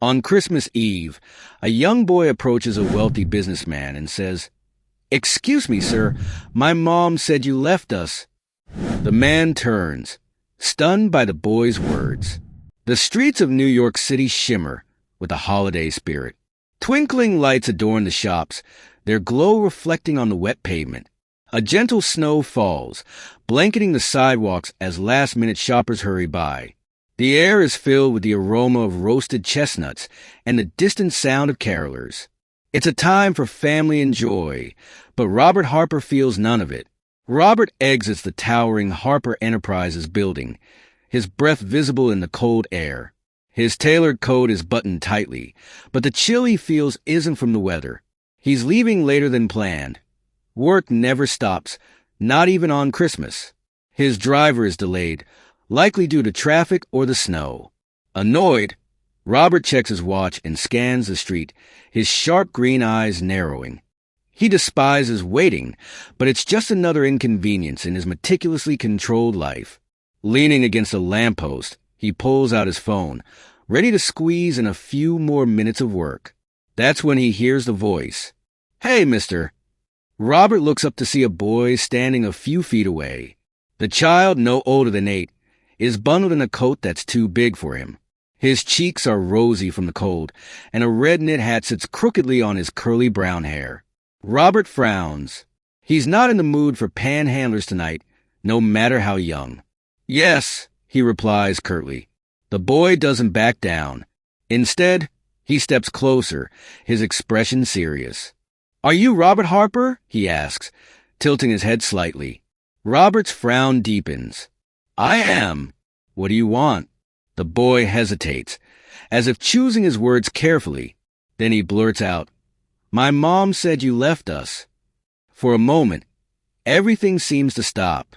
On Christmas Eve, a young boy approaches a wealthy businessman and says, "Excuse me, sir, my mom said you left us." The man turns, stunned by the boy's words. The streets of New York City shimmer with a holiday spirit. Twinkling lights adorn the shops, their glow reflecting on the wet pavement. A gentle snow falls, blanketing the sidewalks as last-minute shoppers hurry by. The air is filled with the aroma of roasted chestnuts and the distant sound of carolers. It's a time for family and joy, but Robert Harper feels none of it. Robert exits the towering Harper Enterprises building, his breath visible in the cold air. His tailored coat is buttoned tightly, but the chill he feels isn't from the weather. He's leaving later than planned. Work never stops, not even on Christmas. His driver is delayed, likely due to traffic or the snow. Annoyed, Robert checks his watch and scans the street, his sharp green eyes narrowing. He despises waiting, but it's just another inconvenience in his meticulously controlled life. Leaning against a lamppost, he pulls out his phone, ready to squeeze in a few more minutes of work. That's when he hears the voice. "Hey, mister." Robert looks up to see a boy standing a few feet away. The child, no older than 8, is bundled in a coat that's too big for him. His cheeks are rosy from the cold, and a red knit hat sits crookedly on his curly brown hair. Robert frowns. He's not in the mood for panhandlers tonight, no matter how young. "Yes," he replies curtly. The boy doesn't back down. Instead, he steps closer, his expression serious. "Are you Robert Harper?" he asks, tilting his head slightly. Robert's frown deepens. "I am. What do you want?" The boy hesitates, as if choosing his words carefully. Then he blurts out, "My mom said you left us." For a moment, everything seems to stop.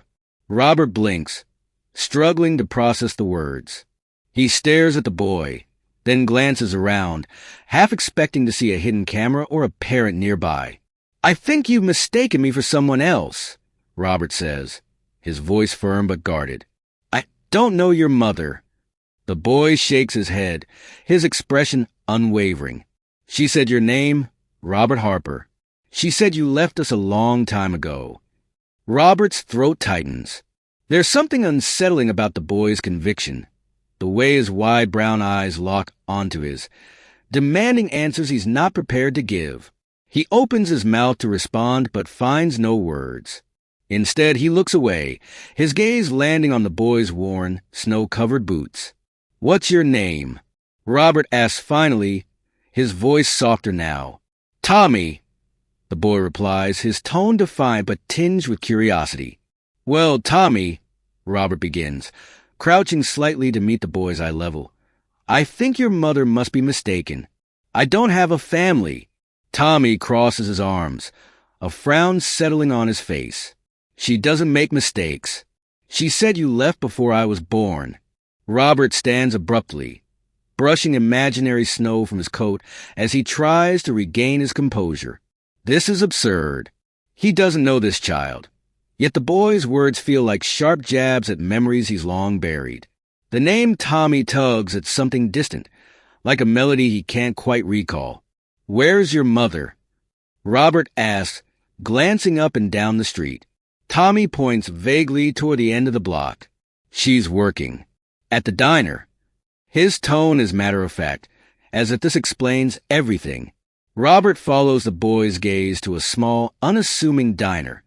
Robert blinks, struggling to process the words. He stares at the boy, then glances around, half expecting to see a hidden camera or a parent nearby. "I think you've mistaken me for someone else," Robert says, his voice firm but guarded. "I don't know your mother." The boy shakes his head, his expression unwavering. "She said your name, Robert Harper. She said you left us a long time ago." Robert's throat tightens. There's something unsettling about the boy's conviction, the way his wide brown eyes lock onto his, demanding answers he's not prepared to give. He opens his mouth to respond but finds no words. Instead, he looks away, his gaze landing on the boy's worn, snow-covered boots. "What's your name?" Robert asks finally, his voice softer now. "Tommy," the boy replies, his tone defiant but tinged with curiosity. "Well, Tommy," Robert begins, crouching slightly to meet the boy's eye level, "I think your mother must be mistaken. I don't have a family." Tommy crosses his arms, a frown settling on his face. "She doesn't make mistakes. She said you left before I was born." Robert stands abruptly, brushing imaginary snow from his coat as he tries to regain his composure. This is absurd. He doesn't know this child. Yet the boy's words feel like sharp jabs at memories he's long buried. The name Tommy tugs at something distant, like a melody he can't quite recall. "Where's your mother?" Robert asks, glancing up and down the street. Tommy points vaguely toward the end of the block. "She's working. At the diner." His tone is matter-of-fact, as if this explains everything. Robert follows the boy's gaze to a small, unassuming diner,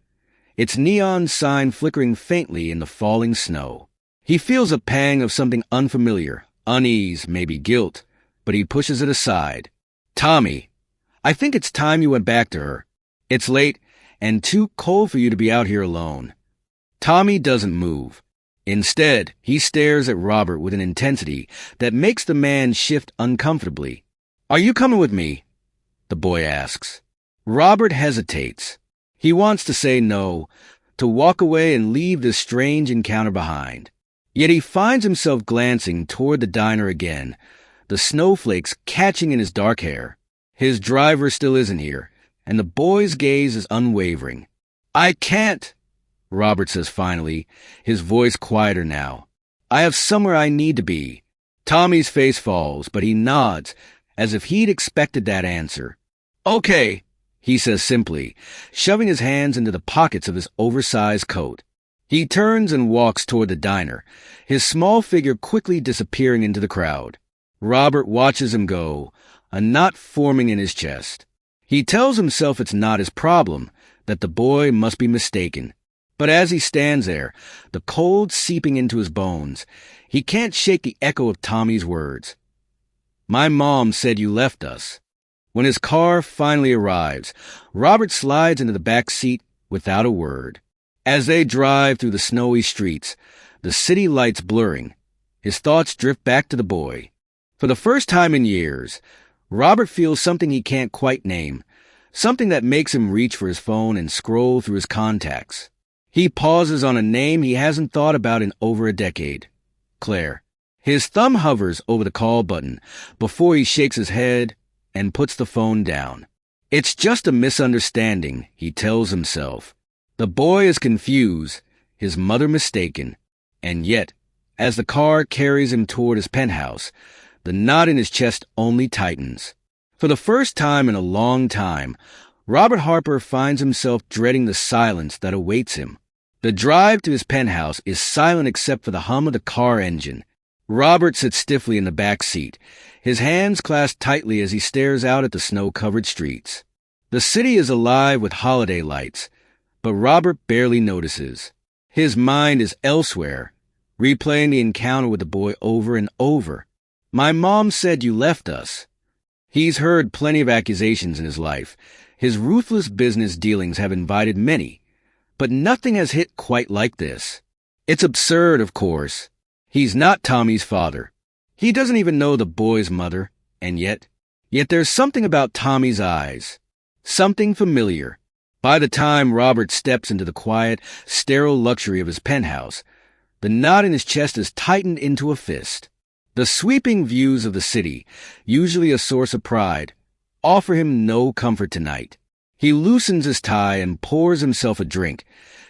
its neon sign flickering faintly in the falling snow. He feels a pang of something unfamiliar, unease, maybe guilt, but he pushes it aside. "Tommy, I think it's time you went back to her. It's late and too cold for you to be out here alone." Tommy doesn't move. Instead, he stares at Robert with an intensity that makes the man shift uncomfortably. "Are you coming with me?" the boy asks. Robert hesitates. He wants to say no, to walk away and leave this strange encounter behind. Yet he finds himself glancing toward the diner again, the snowflakes catching in his dark hair. His driver still isn't here, and the boy's gaze is unwavering. "I can't," Robert says finally, his voice quieter now. "I have somewhere I need to be." Tommy's face falls, but he nods, as if he'd expected that answer. Okay, he says simply, shoving his hands into the pockets of his oversized coat. He turns and walks toward the diner, his small figure quickly disappearing into the crowd. Robert watches him go, a knot forming in his chest. He tells himself it's not his problem, that the boy must be mistaken. But as he stands there, the cold seeping into his bones, he can't shake the echo of Tommy's words. My mom said you left us. When his car finally arrives, Robert slides into the back seat without a word. As they drive through the snowy streets, the city lights blurring, his thoughts drift back to the boy. For the first time in years, Robert feels something he can't quite name, something that makes him reach for his phone and scroll through his contacts. He pauses on a name he hasn't thought about in over a decade. Claire. His thumb hovers over the call button before he shakes his head and puts the phone down. It's just a misunderstanding, he tells himself. The boy is confused, his mother mistaken, and yet, as the car carries him toward his penthouse, the knot in his chest only tightens. For the first time in a long time, Robert Harper finds himself dreading the silence that awaits him. The drive to his penthouse is silent except for the hum of the car engine. Robert sits stiffly in the back seat, his hands clasped tightly as he stares out at the snow-covered streets. The city is alive with holiday lights, but Robert barely notices. His mind is elsewhere, replaying the encounter with the boy over and over. My mom said you left us. He's heard plenty of accusations in his life. His ruthless business dealings have invited many, but nothing has hit quite like this. It's absurd, of course. He's not Tommy's father. He doesn't even know the boy's mother, and yet there's something about Tommy's eyes. Something familiar. By the time Robert steps into the quiet, sterile luxury of his penthouse, the knot in his chest is tightened into a fist. The sweeping views of the city, usually a source of pride, offer him no comfort tonight. He loosens his tie and pours himself a drink,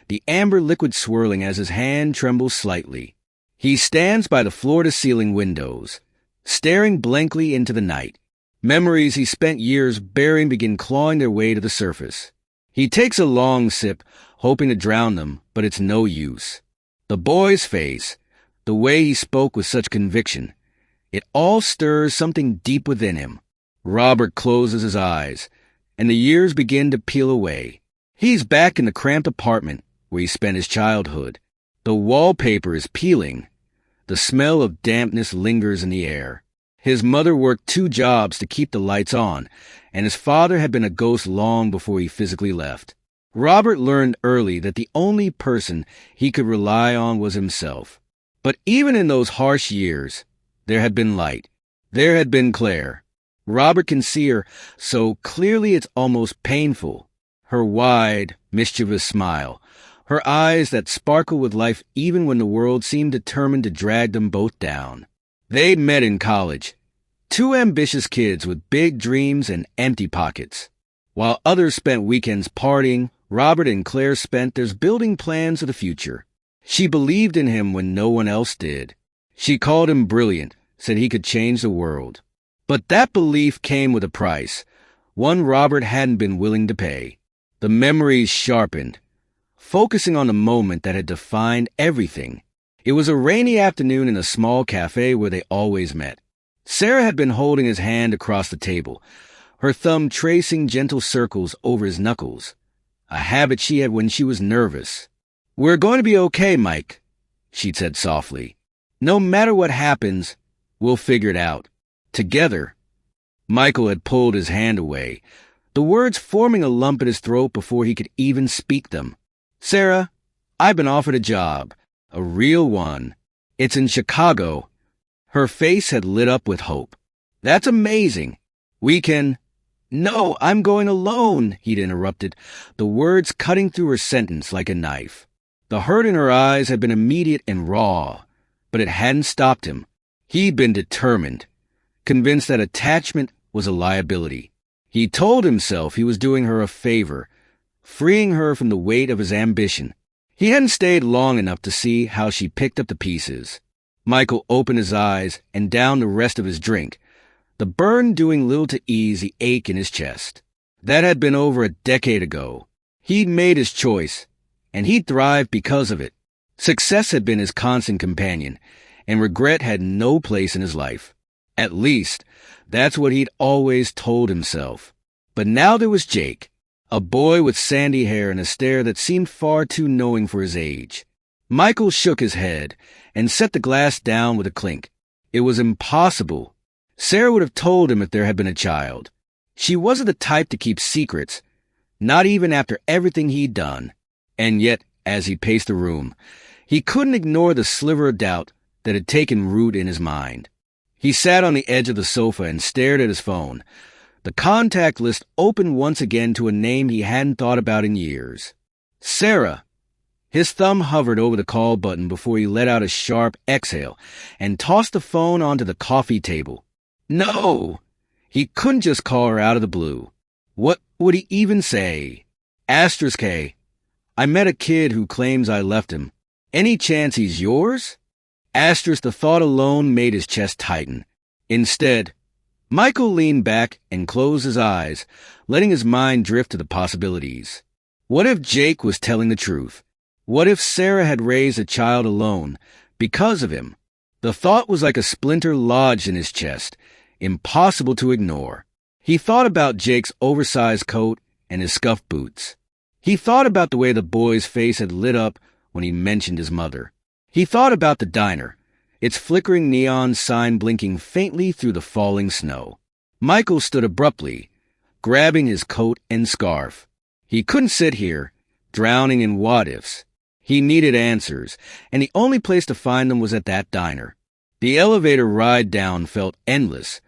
the amber liquid swirling as his hand trembles slightly. He stands by the floor-to-ceiling windows, staring blankly into the night. Memories he spent years burying begin clawing their way to the surface. He takes a long sip, hoping to drown them, but it's no use. The boy's face, the way he spoke with such conviction, it all stirs something deep within him. Robert closes his eyes, and the years begin to peel away. He's back in the cramped apartment where he spent his childhood. The wallpaper is peeling. The smell of dampness lingers in the air. His mother worked 2 jobs to keep the lights on, and his father had been a ghost long before he physically left. Robert learned early that the only person he could rely on was himself. But even in those harsh years, there had been light. There had been Claire. Robert can see her so clearly it's almost painful. Her wide, mischievous smile. Her eyes that sparkle with life even when the world seemed determined to drag them both down. They'd met in college. 2 ambitious kids with big dreams and empty pockets. While others spent weekends partying, Robert and Claire spent theirs building plans for the future. She believed in him when no one else did. She called him brilliant, said he could change the world. But that belief came with a price, one Robert hadn't been willing to pay. The memories sharpened, focusing on the moment that had defined everything. It was a rainy afternoon in a small cafe where they always met. Sarah had been holding his hand across the table, her thumb tracing gentle circles over his knuckles, a habit she had when she was nervous. "We're going to be okay, Mike," she'd said softly. "No matter what happens, we'll figure it out. Together." Michael had pulled his hand away, the words forming a lump in his throat before he could even speak them. "Sarah, I've been offered a job. A real one. It's in Chicago." Her face had lit up with hope. "That's amazing. We can—" "No, I'm going alone," he'd interrupted, the words cutting through her sentence like a knife. The hurt in her eyes had been immediate and raw, but it hadn't stopped him. He'd been determined, convinced that attachment was a liability. He told himself he was doing her a favor, freeing her from the weight of his ambition. He hadn't stayed long enough to see how she picked up the pieces. Michael opened his eyes and downed the rest of his drink, the burn doing little to ease the ache in his chest. That had been over a decade ago. He'd made his choice, and he'd thrived because of it. Success had been his constant companion, and regret had no place in his life. At least, that's what he'd always told himself. But now there was Jake, a boy with sandy hair and a stare that seemed far too knowing for his age. Michael shook his head and set the glass down with a clink. It was impossible. Sarah would have told him if there had been a child. She wasn't the type to keep secrets, not even after everything he'd done. And yet, as he paced the room, he couldn't ignore the sliver of doubt that had taken root in his mind. He sat on the edge of the sofa and stared at his phone. The contact list opened once again to a name he hadn't thought about in years. Sarah. His thumb hovered over the call button before he let out a sharp exhale and tossed the phone onto the coffee table. No! He couldn't just call her out of the blue. What would he even say? *K. I met a kid who claims I left him. Any chance he's yours? The thought alone made his chest tighten. Instead, Michael leaned back and closed his eyes, letting his mind drift to the possibilities. What if Jake was telling the truth? What if Sarah had raised a child alone because of him? The thought was like a splinter lodged in his chest, impossible to ignore. He thought about Jake's oversized coat and his scuffed boots. He thought about the way the boy's face had lit up when he mentioned his mother. He thought about the diner, its flickering neon sign blinking faintly through the falling snow. Michael stood abruptly, grabbing his coat and scarf. He couldn't sit here, drowning in what-ifs. He needed answers, and the only place to find them was at that diner. The elevator ride down felt endless,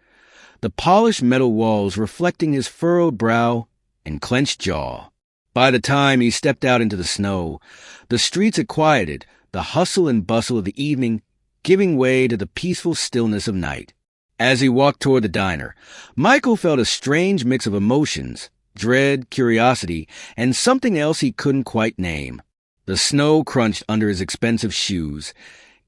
the polished metal walls reflecting his furrowed brow and clenched jaw. By the time he stepped out into the snow, the streets had quieted, the hustle and bustle of the evening giving way to the peaceful stillness of night. As he walked toward the diner, Michael felt a strange mix of emotions, dread, curiosity, and something else he couldn't quite name. The snow crunched under his expensive shoes,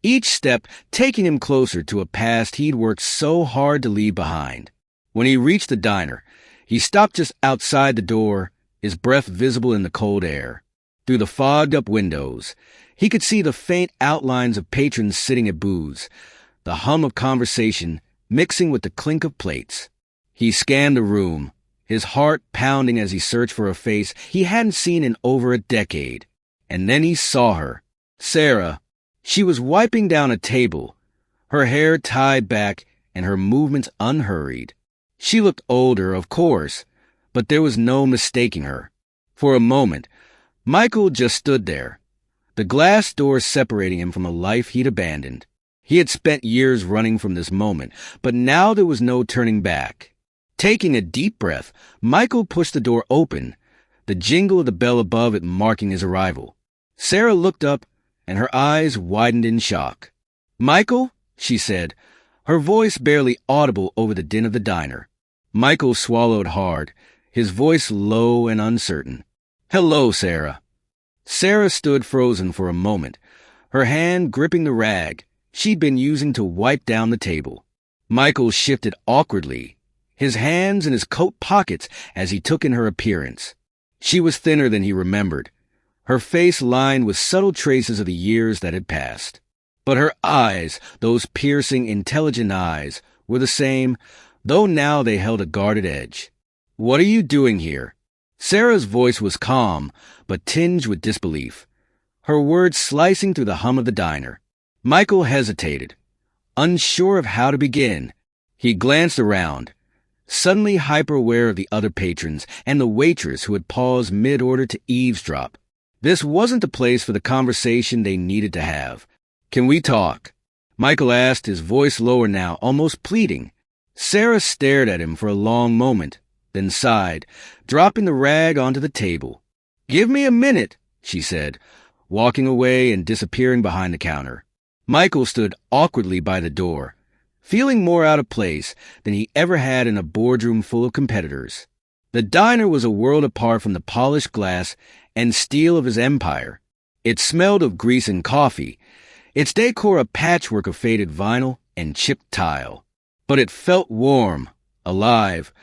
each step taking him closer to a past he'd worked so hard to leave behind. When he reached the diner, he stopped just outside the door, his breath visible in the cold air. Through the fogged-up windows, he could see the faint outlines of patrons sitting at booths, the hum of conversation mixing with the clink of plates. He scanned the room, his heart pounding as he searched for a face he hadn't seen in over a decade. And then he saw her, Sarah. She was wiping down a table, her hair tied back and her movements unhurried. She looked older, of course, but there was no mistaking her. For a moment, Michael just stood there, the glass door separating him from a life he'd abandoned. He had spent years running from this moment, but now there was no turning back. Taking a deep breath, Michael pushed the door open, the jingle of the bell above it marking his arrival. Sarah looked up, and her eyes widened in shock. "Michael?" she said, her voice barely audible over the din of the diner. Michael swallowed hard, his voice low and uncertain. "Hello, Sarah." Sarah stood frozen for a moment, her hand gripping the rag she'd been using to wipe down the table. Michael shifted awkwardly, his hands in his coat pockets as he took in her appearance. She was thinner than he remembered, her face lined with subtle traces of the years that had passed. But her eyes, those piercing, intelligent eyes, were the same, though now they held a guarded edge. "What are you doing here?" Sarah's voice was calm, but tinged with disbelief, her words slicing through the hum of the diner. Michael hesitated, unsure of how to begin. He glanced around, suddenly hyper-aware of the other patrons and the waitress who had paused mid-order to eavesdrop. This wasn't the place for the conversation they needed to have. "Can we talk?" Michael asked, his voice lower now, almost pleading. Sarah stared at him for a long moment, then sighed, dropping the rag onto the table. "Give me a minute," she said, walking away and disappearing behind the counter. Michael stood awkwardly by the door, feeling more out of place than he ever had in a boardroom full of competitors. The diner was a world apart from the polished glass and steel of his empire. It smelled of grease and coffee, its decor a patchwork of faded vinyl and chipped tile. But it felt warm, alive,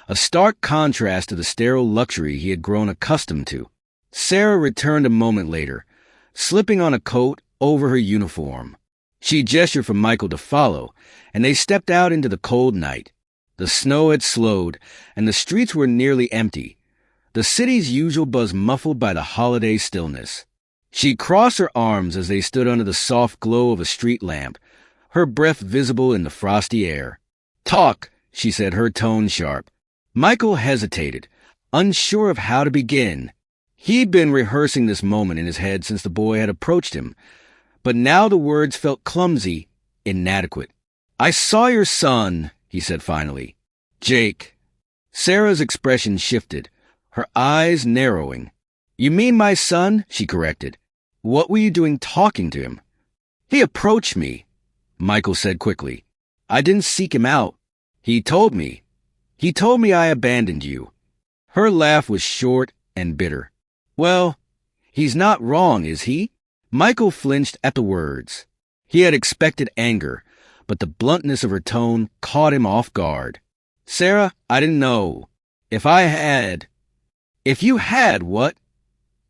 a stark contrast to the sterile luxury he had grown accustomed to. Sarah returned a moment later, slipping on a coat over her uniform. She gestured for Michael to follow, and they stepped out into the cold night. The snow had slowed, and the streets were nearly empty, the city's usual buzz muffled by the holiday stillness. She crossed her arms as they stood under the soft glow of a street lamp, her breath visible in the frosty air. "Talk," she said, her tone sharp. Michael hesitated, unsure of how to begin. He'd been rehearsing this moment in his head since the boy had approached him, but now the words felt clumsy, inadequate. "I saw your son," he said finally. "Jake." Sarah's expression shifted, her eyes narrowing. "You mean my son?" she corrected. "What were you doing talking to him?" "He approached me," Michael said quickly. "I didn't seek him out. He told me. He told me I abandoned you." Her laugh was short and bitter. "Well, he's not wrong, is he?" Michael flinched at the words. He had expected anger, but the bluntness of her tone caught him off guard. "Sarah, I didn't know. If you had what?"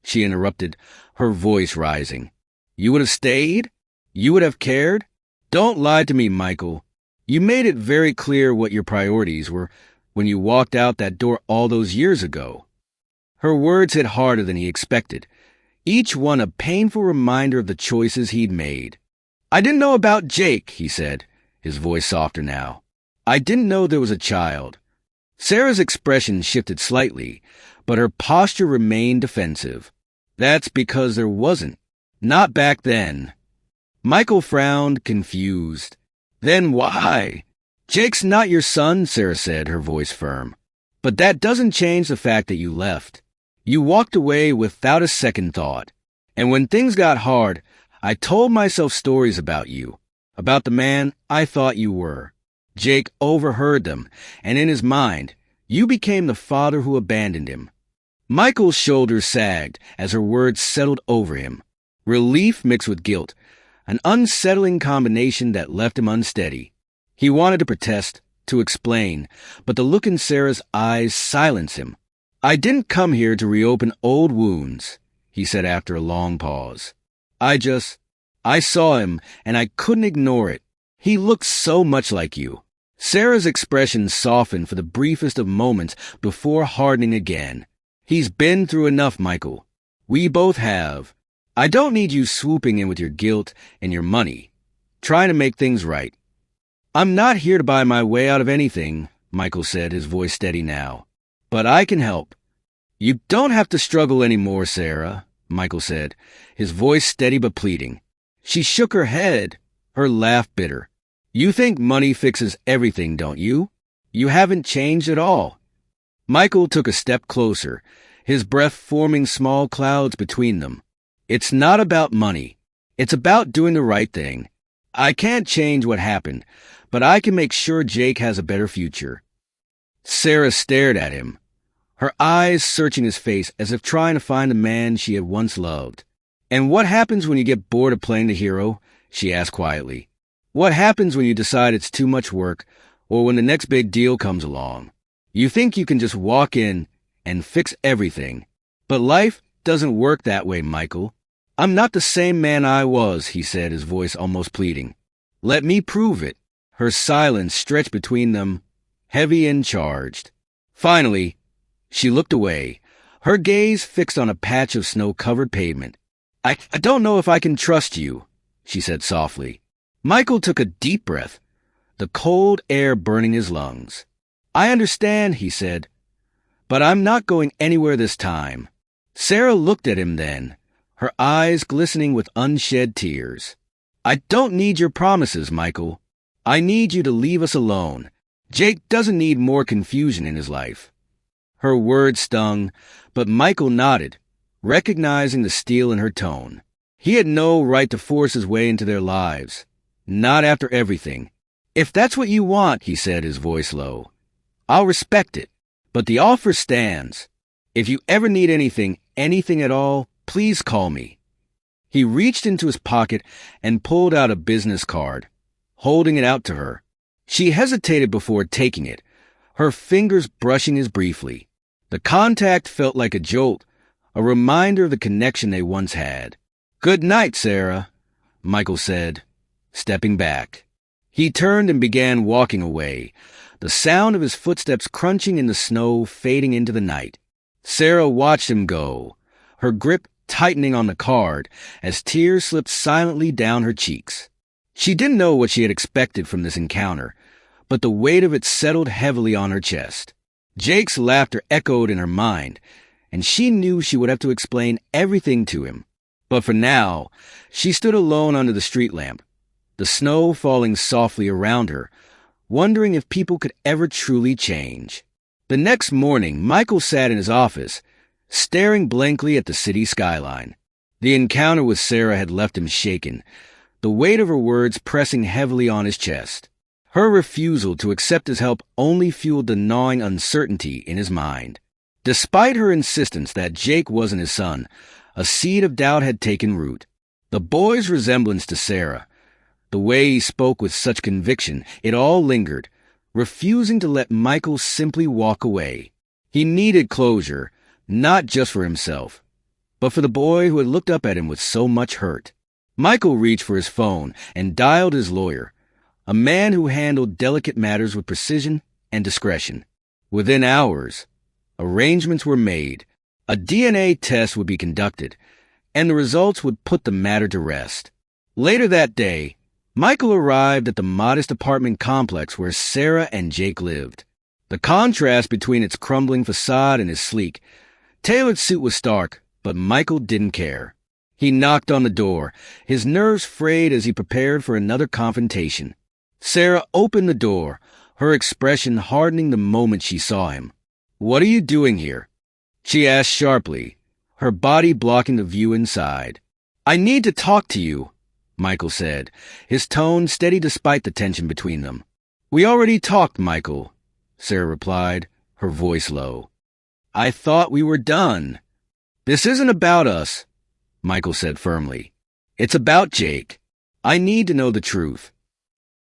she interrupted, her voice rising. "You would have stayed? You would have cared? Don't lie to me, Michael. You made it very clear what your priorities were when you walked out that door all those years ago." Her words hit harder than he expected, each one a painful reminder of the choices he'd made. "I didn't know about Jake," he said, his voice softer now. "I didn't know there was a child." Sarah's expression shifted slightly, but her posture remained defensive. "That's because there wasn't. Not back then." Michael frowned, confused. "Then why?" "Jake's not your son," Sarah said, her voice firm. "But that doesn't change the fact that you left. You walked away without a second thought. And when things got hard, I told myself stories about you, about the man I thought you were. Jake overheard them, and in his mind, you became the father who abandoned him." Michael's shoulders sagged as her words settled over him. Relief mixed with guilt, an unsettling combination that left him unsteady. He wanted to protest, to explain, but the look in Sarah's eyes silenced him. "I didn't come here to reopen old wounds," he said after a long pause. I saw him, and I couldn't ignore it. He looked so much like you." Sarah's expression softened for the briefest of moments before hardening again. "He's been through enough, Michael. We both have. I don't need you swooping in with your guilt and your money, trying to make things right." "I'm not here to buy my way out of anything," Michael said, his voice steady now. "But I can help." "You don't have to struggle anymore, Sarah," Michael said, his voice steady but pleading. She shook her head, her laugh bitter. "You think money fixes everything, don't you? You haven't changed at all." Michael took a step closer, his breath forming small clouds between them. "It's not about money. It's about doing the right thing. I can't change what happened, but I can make sure Jake has a better future." Sarah stared at him, her eyes searching his face as if trying to find the man she had once loved. "And what happens when you get bored of playing the hero?" she asked quietly. "What happens when you decide it's too much work, or when the next big deal comes along? You think you can just walk in and fix everything. But life doesn't work that way, Michael. I'm not the same man I was," he said, his voice almost pleading. "Let me prove it." Her silence stretched between them, heavy and charged. Finally, she looked away, her gaze fixed on a patch of snow-covered pavement. I don't know if I can trust you," she said softly. Michael took a deep breath, the cold air burning his lungs. "I understand," he said, "but I'm not going anywhere this time." Sarah looked at him then, her eyes glistening with unshed tears. "I don't need your promises, Michael. I need you to leave us alone. Jake doesn't need more confusion in his life." Her words stung, but Michael nodded, recognizing the steel in her tone. He had no right to force his way into their lives. Not after everything. "If that's what you want," he said, his voice low, "I'll respect it. But the offer stands. If you ever need anything at all, please call me." He reached into his pocket and pulled out a business card, holding it out to her. She hesitated before taking it, her fingers brushing his briefly. The contact felt like a jolt, a reminder of the connection they once had. "Good night, Sarah," Michael said, stepping back. He turned and began walking away, the sound of his footsteps crunching in the snow fading into the night. Sarah watched him go, her grip tightening on the card as tears slipped silently down her cheeks. She didn't know what she had expected from this encounter, but the weight of it settled heavily on her chest. Jake's laughter echoed in her mind, and she knew she would have to explain everything to him. But for now, she stood alone under the street lamp, the snow falling softly around her, wondering if people could ever truly change. The next morning, Michael sat in his office, staring blankly at the city skyline. The encounter with Sarah had left him shaken, the weight of her words pressing heavily on his chest. Her refusal to accept his help only fueled the gnawing uncertainty in his mind. Despite her insistence that Jake wasn't his son, a seed of doubt had taken root. The boy's resemblance to Sarah, the way he spoke with such conviction, it all lingered, refusing to let Michael simply walk away. He needed closure, not just for himself, but for the boy who had looked up at him with so much hurt. Michael reached for his phone and dialed his lawyer, a man who handled delicate matters with precision and discretion. Within hours, arrangements were made, a DNA test would be conducted, and the results would put the matter to rest. Later that day, Michael arrived at the modest apartment complex where Sarah and Jake lived. The contrast between its crumbling facade and his sleek, tailored suit was stark, but Michael didn't care. He knocked on the door, his nerves frayed as he prepared for another confrontation. Sarah opened the door, her expression hardening the moment she saw him. "What are you doing here?" she asked sharply, her body blocking the view inside. "I need to talk to you," Michael said, his tone steady despite the tension between them. "We already talked, Michael," Sarah replied, her voice low. "I thought we were done." "This isn't about us," Michael said firmly. "It's about Jake. I need to know the truth."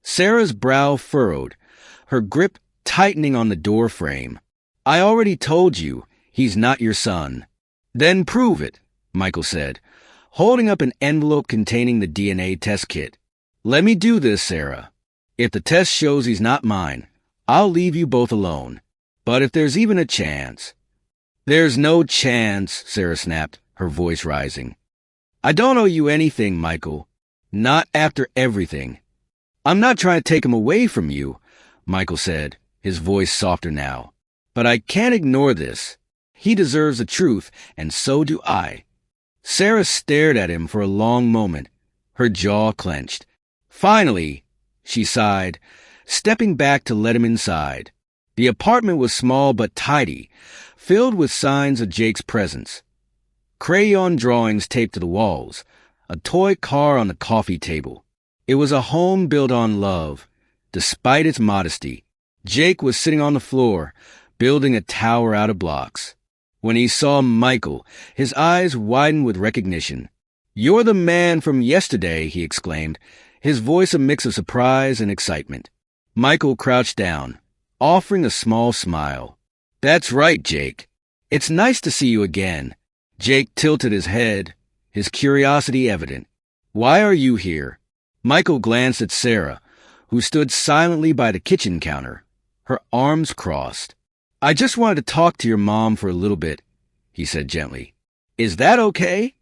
Sarah's brow furrowed, her grip tightening on the door frame. "I already told you, he's not your son." "Then prove it," Michael said, holding up an envelope containing the DNA test kit. "Let me do this, Sarah. If the test shows he's not mine, I'll leave you both alone. But if there's even a chance—" "There's no chance," Sarah snapped, her voice rising. "I don't owe you anything, Michael. Not after everything." "I'm not trying to take him away from you," Michael said, his voice softer now. "But I can't ignore this. He deserves the truth, and so do I." Sarah stared at him for a long moment, her jaw clenched. Finally, she sighed, stepping back to let him inside. The apartment was small but tidy, filled with signs of Jake's presence. Crayon drawings taped to the walls, a toy car on the coffee table. It was a home built on love, despite its modesty. Jake was sitting on the floor, building a tower out of blocks. When he saw Michael, his eyes widened with recognition. "You're the man from yesterday," he exclaimed, his voice a mix of surprise and excitement. Michael crouched down, offering a small smile. "That's right, Jake. It's nice to see you again." Jake tilted his head, his curiosity evident. "Why are you here?" Michael glanced at Sarah, who stood silently by the kitchen counter, her arms crossed. "I just wanted to talk to your mom for a little bit," he said gently. "Is that okay?"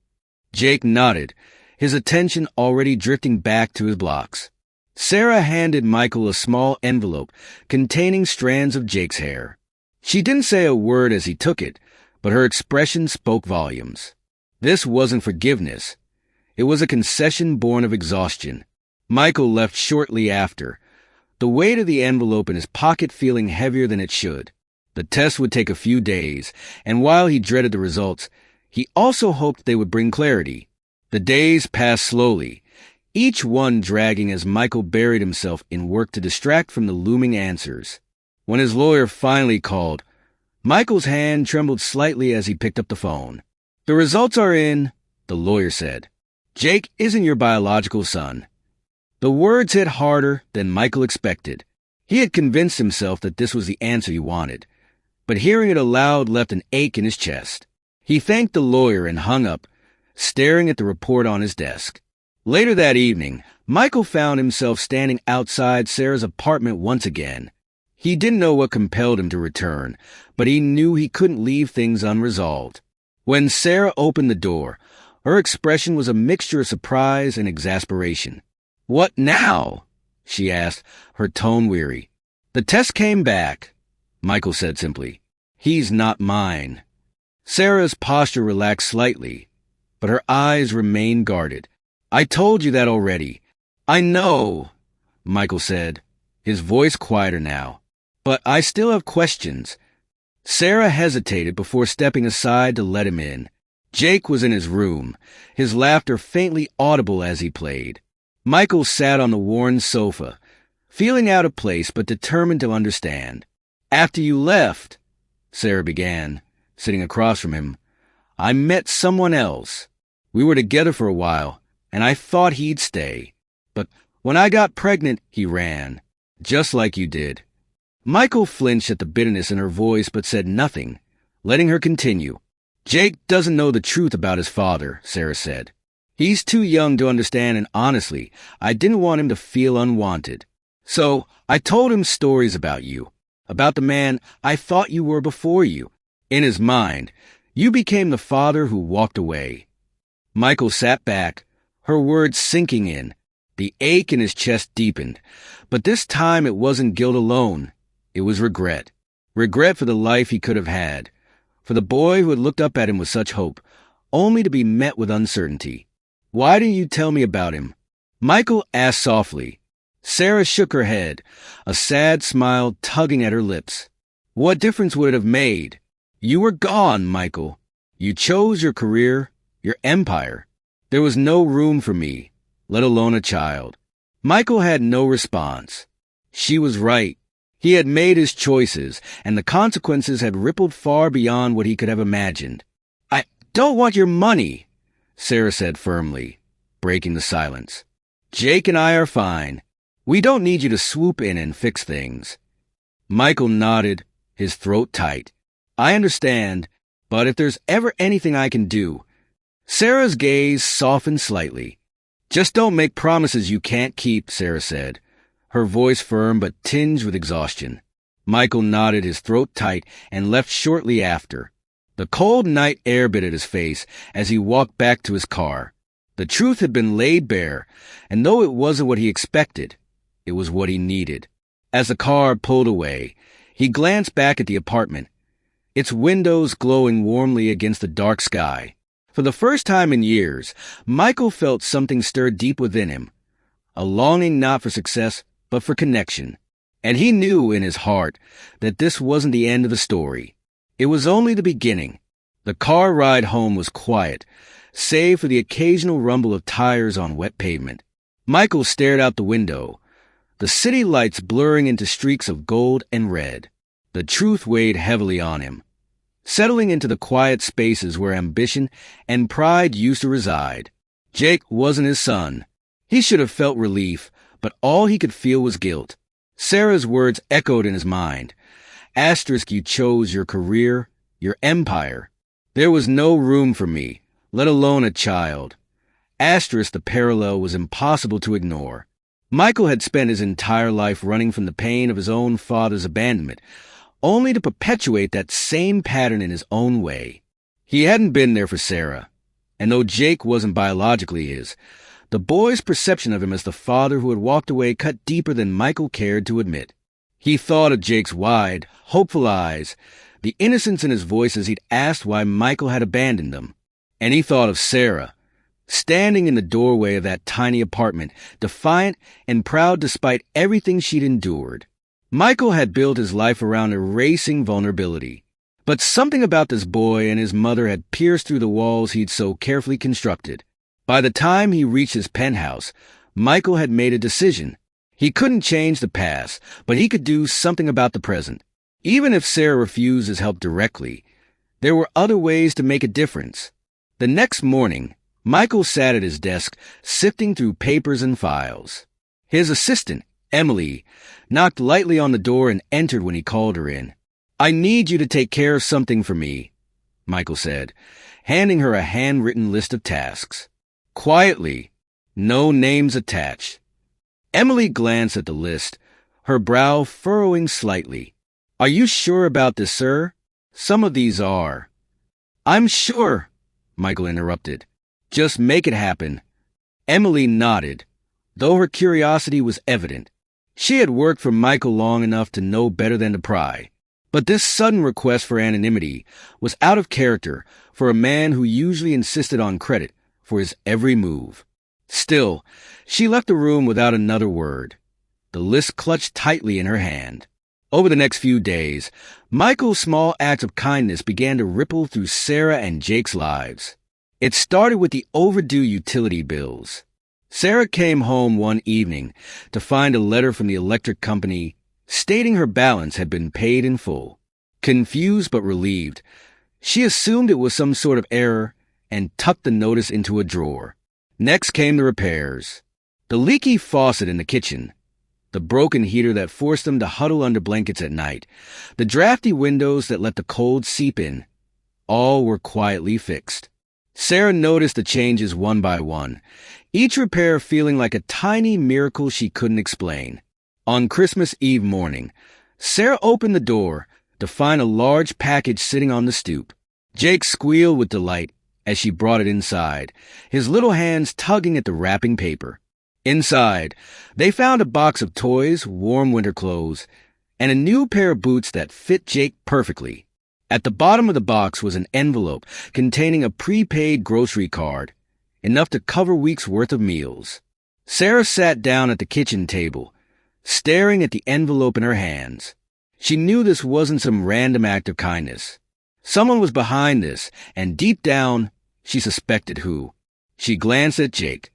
Jake nodded, his attention already drifting back to his blocks. Sarah handed Michael a small envelope containing strands of Jake's hair. She didn't say a word as he took it, but her expression spoke volumes. This wasn't forgiveness. It was a concession born of exhaustion. Michael left shortly after, the weight of the envelope in his pocket feeling heavier than it should. The test would take a few days, and while he dreaded the results, he also hoped they would bring clarity. The days passed slowly, each one dragging as Michael buried himself in work to distract from the looming answers. When his lawyer finally called, Michael's hand trembled slightly as he picked up the phone. "The results are in," the lawyer said. Jake isn't your biological son." The words hit harder than Michael expected. He had convinced himself that this was the answer he wanted, but hearing it aloud left an ache in his chest. He thanked the lawyer and hung up, staring at the report on his desk. Later that evening, Michael found himself standing outside Sarah's apartment once again. He didn't know what compelled him to return, but he knew he couldn't leave things unresolved. When Sarah opened the door, her expression was a mixture of surprise and exasperation. "What now?" she asked, her tone weary. "The test came back," Michael said simply. "He's not mine." Sarah's posture relaxed slightly, but her eyes remained guarded. "I told you that already." "I know," Michael said, his voice quieter now. "But I still have questions." Sarah hesitated before stepping aside to let him in. Jake was in his room, his laughter faintly audible as he played. Michael sat on the worn sofa, feeling out of place but determined to understand. "After you left," Sarah began, sitting across from him, "I met someone else. We were together for a while, and I thought he'd stay. But when I got pregnant, he ran, just like you did." Michael flinched at the bitterness in her voice but said nothing, letting her continue. "Jake doesn't know the truth about his father," Sarah said. "He's too young to understand, and honestly, I didn't want him to feel unwanted. So I told him stories about you, about the man I thought you were before you. In his mind, you became the father who walked away." Michael sat back, her words sinking in. The ache in his chest deepened, but this time it wasn't guilt alone. It was regret. Regret for the life he could have had, for the boy who had looked up at him with such hope, only to be met with uncertainty. "Why didn't you tell me about him?" Michael asked softly. Sarah shook her head, a sad smile tugging at her lips. "What difference would it have made? You were gone, Michael. You chose your career, your empire. There was no room for me, let alone a child." Michael had no response. She was right. He had made his choices, and the consequences had rippled far beyond what he could have imagined. "I don't want your money," Sarah said firmly, breaking the silence. "Jake and I are fine. We don't need you to swoop in and fix things." Michael nodded, his throat tight. "I understand, but if there's ever anything I can do..." Sarah's gaze softened slightly. "Just don't make promises you can't keep," Sarah said, her voice firm but tinged with exhaustion. Michael nodded, his throat tight, and left shortly after. The cold night air bit at his face as he walked back to his car. The truth had been laid bare, and though it wasn't what he expected, it was what he needed. As the car pulled away, he glanced back at the apartment, its windows glowing warmly against the dark sky. For the first time in years, Michael felt something stir deep within him, a longing not for success, but for connection. And he knew in his heart that this wasn't the end of the story. It was only the beginning. The car ride home was quiet, save for the occasional rumble of tires on wet pavement. Michael stared out the window, the city lights blurring into streaks of gold and red. The truth weighed heavily on him, settling into the quiet spaces where ambition and pride used to reside. Jake wasn't his son. He should have felt relief, but all he could feel was guilt. Sarah's words echoed in his mind. Asterisk, you chose your career, your empire. There was no room for me, let alone a child. Asterisk, the parallel was impossible to ignore. Michael had spent his entire life running from the pain of his own father's abandonment, only to perpetuate that same pattern in his own way. He hadn't been there for Sarah, and though Jake wasn't biologically his, the boy's perception of him as the father who had walked away cut deeper than Michael cared to admit. He thought of Jake's wide, hopeful eyes, the innocence in his voice as he'd asked why Michael had abandoned them. And he thought of Sarah, standing in the doorway of that tiny apartment, defiant and proud despite everything she'd endured. Michael had built his life around erasing vulnerability. But something about this boy and his mother had pierced through the walls he'd so carefully constructed. By the time he reached his penthouse, Michael had made a decision. He couldn't change the past, but he could do something about the present. Even if Sarah refused his help directly, there were other ways to make a difference. The next morning, Michael sat at his desk, sifting through papers and files. His assistant, Emily, knocked lightly on the door and entered when he called her in. "I need you to take care of something for me," Michael said, handing her a handwritten list of tasks. Quietly, no names attached. Emily glanced at the list, her brow furrowing slightly. "Are you sure about this, sir? Some of these are." "I'm sure," Michael interrupted. "Just make it happen." Emily nodded, though her curiosity was evident. She had worked for Michael long enough to know better than to pry. But this sudden request for anonymity was out of character for a man who usually insisted on credit for his every move. Still, she left the room without another word, the list clutched tightly in her hand. Over the next few days, Michael's small acts of kindness began to ripple through Sarah and Jake's lives. It started with the overdue utility bills. Sarah came home one evening to find a letter from the electric company stating her balance had been paid in full. Confused but relieved, she assumed it was some sort of error and tucked the notice into a drawer. Next came the repairs. The leaky faucet in the kitchen, the broken heater that forced them to huddle under blankets at night, the drafty windows that let the cold seep in, all were quietly fixed. Sarah noticed the changes one by one, each repair feeling like a tiny miracle she couldn't explain. On Christmas Eve morning, Sarah opened the door to find a large package sitting on the stoop. Jake squealed with delight as she brought it inside, his little hands tugging at the wrapping paper. Inside, they found a box of toys, warm winter clothes, and a new pair of boots that fit Jake perfectly. At the bottom of the box was an envelope containing a prepaid grocery card, enough to cover weeks' worth of meals. Sarah sat down at the kitchen table, staring at the envelope in her hands. She knew this wasn't some random act of kindness. Someone was behind this, and deep down, she suspected who. She glanced at Jake,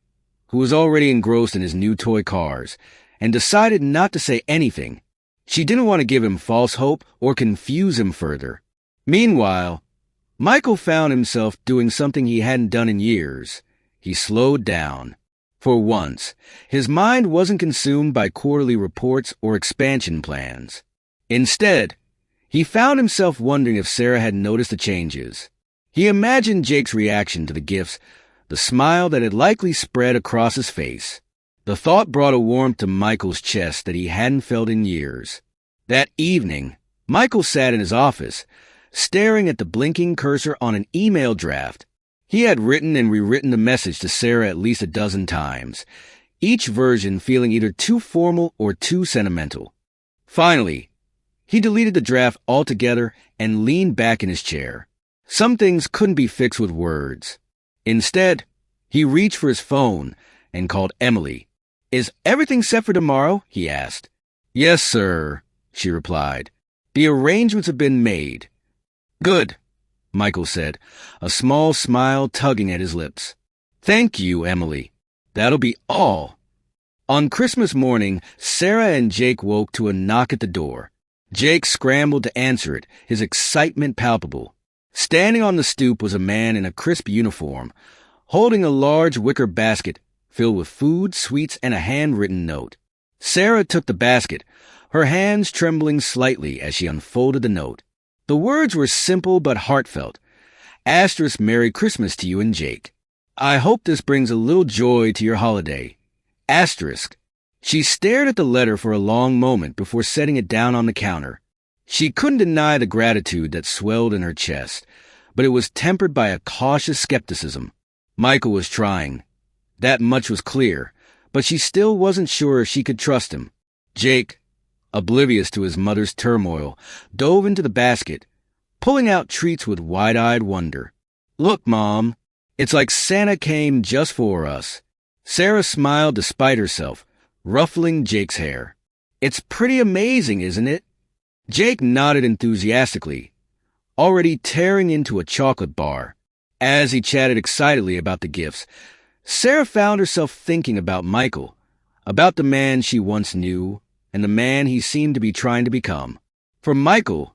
who was already engrossed in his new toy cars, and decided not to say anything. She didn't want to give him false hope or confuse him further. Meanwhile, Michael found himself doing something he hadn't done in years. He slowed down. For once, his mind wasn't consumed by quarterly reports or expansion plans. Instead, he found himself wondering if Sarah had noticed the changes. He imagined Jake's reaction to the gifts, the smile that had likely spread across his face. The thought brought a warmth to Michael's chest that he hadn't felt in years. That evening, Michael sat in his office, staring at the blinking cursor on an email draft. He had written and rewritten the message to Sarah at least a dozen times, each version feeling either too formal or too sentimental. Finally, he deleted the draft altogether and leaned back in his chair. Some things couldn't be fixed with words. Instead, he reached for his phone and called Emily. "Is everything set for tomorrow?" he asked. "Yes, sir," she replied. "The arrangements have been made." "Good," Michael said, a small smile tugging at his lips. "Thank you, Emily. That'll be all." On Christmas morning, Sarah and Jake woke to a knock at the door. Jake scrambled to answer it, his excitement palpable. Standing on the stoop was a man in a crisp uniform, holding a large wicker basket filled with food, sweets, and a handwritten note. Sarah took the basket, her hands trembling slightly as she unfolded the note. The words were simple but heartfelt. Asterisk Merry Christmas to you and Jake. I hope this brings a little joy to your holiday. Asterisk. She stared at the letter for a long moment before setting it down on the counter. She couldn't deny the gratitude that swelled in her chest, but it was tempered by a cautious skepticism. Michael was trying. That much was clear, but she still wasn't sure if she could trust him. Jake, oblivious to his mother's turmoil, dove into the basket, pulling out treats with wide-eyed wonder. "Look, Mom, it's like Santa came just for us." Sarah smiled despite herself, ruffling Jake's hair. "It's pretty amazing, isn't it?" Jake nodded enthusiastically, already tearing into a chocolate bar. As he chatted excitedly about the gifts, Sarah found herself thinking about Michael, about the man she once knew, and the man he seemed to be trying to become. For Michael,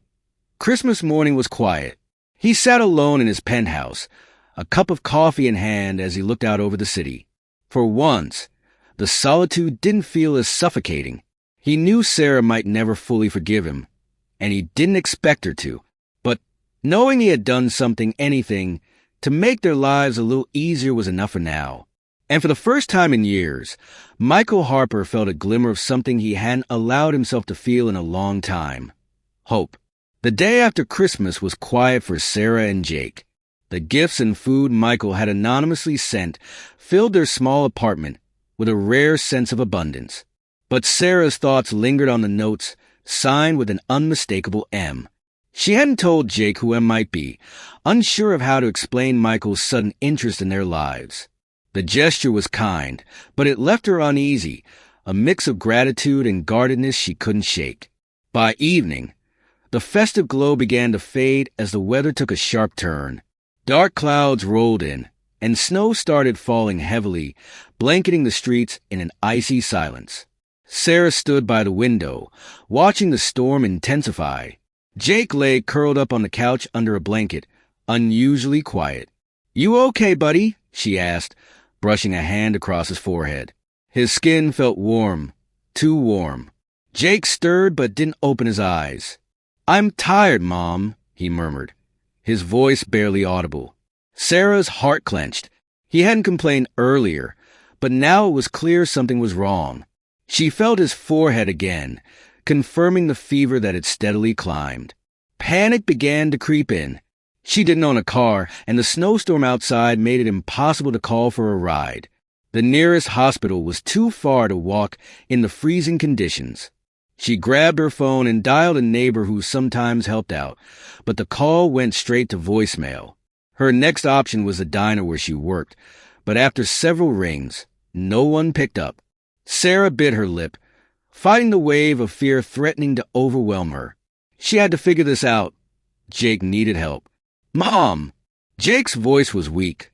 Christmas morning was quiet. He sat alone in his penthouse, a cup of coffee in hand as he looked out over the city. For once, the solitude didn't feel as suffocating. He knew Sarah might never fully forgive him, and he didn't expect her to. But knowing he had done anything, to make their lives a little easier was enough for now. And for the first time in years, Michael Harper felt a glimmer of something he hadn't allowed himself to feel in a long time. Hope. The day after Christmas was quiet for Sarah and Jake. The gifts and food Michael had anonymously sent filled their small apartment with a rare sense of abundance. But Sarah's thoughts lingered on the notes signed with an unmistakable M. She hadn't told Jake who M might be, unsure of how to explain Michael's sudden interest in their lives. The gesture was kind, but it left her uneasy, a mix of gratitude and guardedness she couldn't shake. By evening, the festive glow began to fade as the weather took a sharp turn. Dark clouds rolled in, and snow started falling heavily, blanketing the streets in an icy silence. Sarah stood by the window, watching the storm intensify. Jake lay curled up on the couch under a blanket, unusually quiet. "You okay, buddy?" she asked, brushing a hand across his forehead. His skin felt warm, too warm. Jake stirred but didn't open his eyes. "I'm tired, Mom," he murmured, his voice barely audible. Sarah's heart clenched. He hadn't complained earlier, but now it was clear something was wrong. She felt his forehead again, confirming the fever that had steadily climbed. Panic began to creep in. She didn't own a car, and the snowstorm outside made it impossible to call for a ride. The nearest hospital was too far to walk in the freezing conditions. She grabbed her phone and dialed a neighbor who sometimes helped out, but the call went straight to voicemail. Her next option was the diner where she worked, but after several rings, no one picked up. Sarah bit her lip, fighting the wave of fear threatening to overwhelm her. She had to figure this out. Jake needed help. "Mom!" Jake's voice was weak,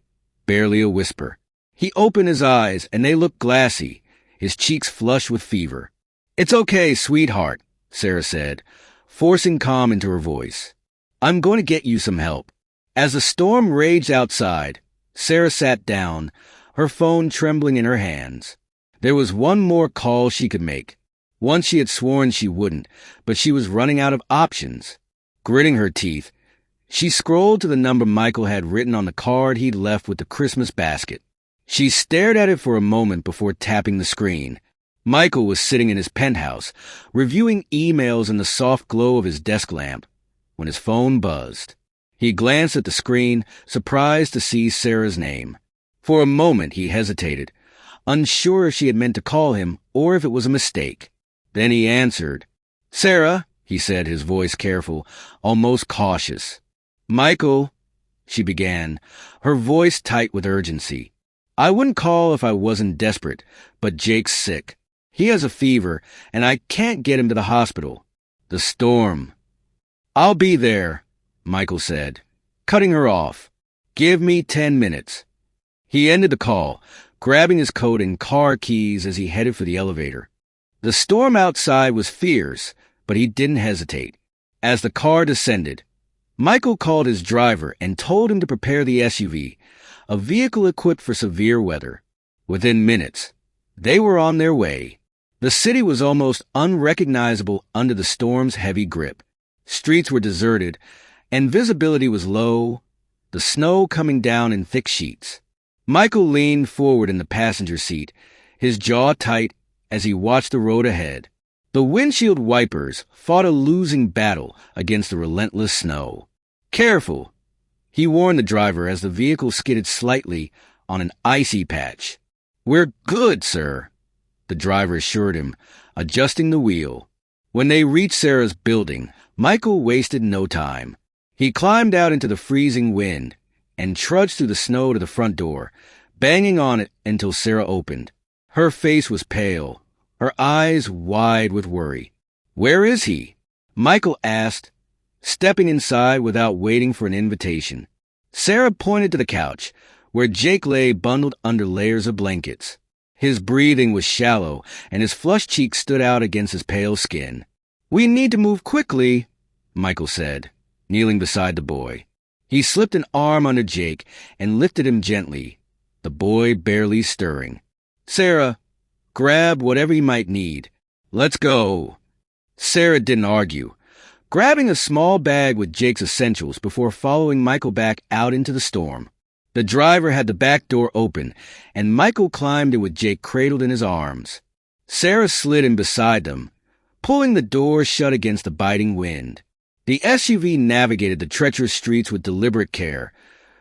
barely a whisper. He opened his eyes, and they looked glassy, his cheeks flushed with fever. "It's okay, sweetheart," Sarah said, forcing calm into her voice. "I'm going to get you some help." As the storm raged outside, Sarah sat down, her phone trembling in her hands. There was one more call she could make. One she had sworn she wouldn't, but she was running out of options. Gritting her teeth, she scrolled to the number Michael had written on the card he'd left with the Christmas basket. She stared at it for a moment before tapping the screen. Michael was sitting in his penthouse, reviewing emails in the soft glow of his desk lamp, when his phone buzzed. He glanced at the screen, surprised to see Sarah's name. For a moment he hesitated, unsure if she had meant to call him or if it was a mistake. Then he answered. "Sarah," he said, his voice careful, almost cautious. "Michael," she began, her voice tight with urgency. "I wouldn't call if I wasn't desperate, but Jake's sick. He has a fever, and I can't get him to the hospital. The storm." "I'll be there," Michael said, cutting her off. "Give me 10 minutes. He ended the call, grabbing his coat and car keys as he headed for the elevator. The storm outside was fierce, but he didn't hesitate. As the car descended, Michael called his driver and told him to prepare the SUV, a vehicle equipped for severe weather. Within minutes, they were on their way. The city was almost unrecognizable under the storm's heavy grip. Streets were deserted, and visibility was low, the snow coming down in thick sheets. Michael leaned forward in the passenger seat, his jaw tight as he watched the road ahead. The windshield wipers fought a losing battle against the relentless snow. "Careful," he warned the driver as the vehicle skidded slightly on an icy patch. "We're good, sir," the driver assured him, adjusting the wheel. When they reached Sarah's building, Michael wasted no time. He climbed out into the freezing wind and trudged through the snow to the front door, banging on it until Sarah opened. Her face was pale, her eyes wide with worry. "Where is he?" Michael asked, stepping inside without waiting for an invitation. Sarah pointed to the couch, where Jake lay bundled under layers of blankets. His breathing was shallow, and his flushed cheeks stood out against his pale skin. "We need to move quickly," Michael said, kneeling beside the boy. He slipped an arm under Jake and lifted him gently, the boy barely stirring. "Sarah, grab whatever you might need. Let's go." Sarah didn't argue, grabbing a small bag with Jake's essentials before following Michael back out into the storm. The driver had the back door open, and Michael climbed in with Jake cradled in his arms. Sarah slid in beside them, pulling the door shut against the biting wind. The SUV navigated the treacherous streets with deliberate care,